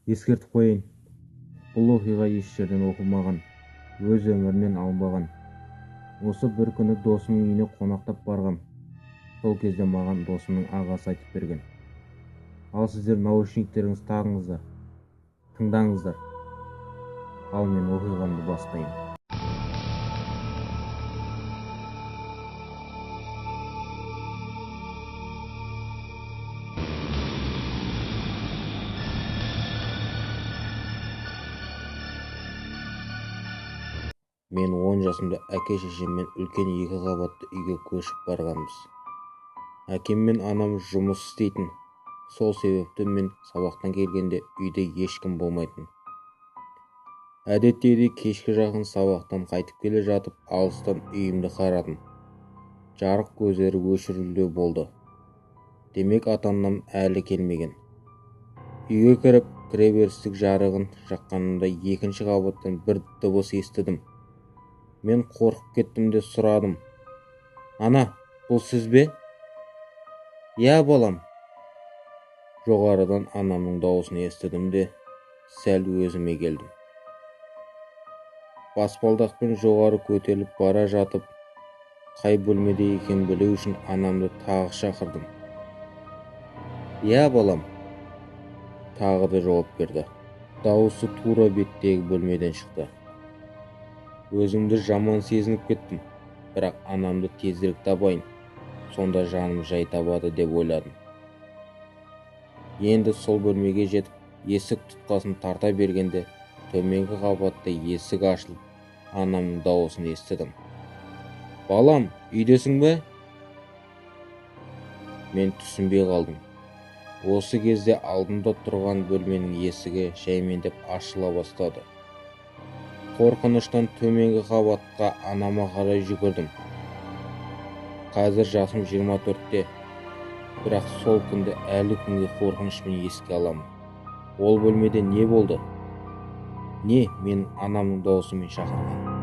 Ескертіп қояйын, бұл оқиға еш жерден оқылмаған, өз өмірінен алынбаған. Осы бір күні досымның үйіне қонақтап барғам. Сол кезде маған досымның ағасы айтып берген. Ал сіздер наушниктеріңізді тағыңыздар, тыңдаңыздар. Ал мен оқиғамды бастаймын. Мен 10 жасымда әке-шешеммен үлкен 2 қабатты үйге көшіп барғанбыз. Әкем мен анам жұмыс істейтін. Сол себепті мен сабақтан келгенде үйде ешкім болмайтын. Әдеттегідей кешкі жақын сабақтан қайтып келе жатып алыстан үйімді қарадым. Жарық көздері өшірілуде болды. Демек ата-анам әлі келмеген. Үйге кіріп кіреберістік жарығын жаққанымда екінші қабаттан бір дыбыс естідім. Мен қорқып кеттім де сұрадым. Ана, бұл сіз бе? Я, балам. Жоғарыдан анамның дауысын естідім де сәл өзіме келдім. Баспалдақпен жоғары көтеріліп бара жатып, қай бөлмеде екен білу үшін анамды тағы шақырдым. Я, балам. Тағы да жауап берді. Дауысы тура беттегі бөлмеден шықты. Өзімді жаман сезініп кеттім, бірақ анамды тезірек табайын, сонда жаным жай табады деп ойладым. Енді сол бөлмеге жетіп, есік тұтқасын тарта бергенде, төменгі қабатта есік ашылып, анамның дауысын естідім. Балам, үйдесің бе? Мен түсінбей қалдым. Осы кезде алдымда тұрған бөлменің есігі жаймендеп ашыла бастады. Қорқыныштан төменгі қабатқа анама қарай жүгірдім. Қазір жасым 24-те, бірақ сол күнді әлі күнге қорқынышпен еске аламын. Ол бөлмеде не болды? Не менің анамның дауысымен шақырған?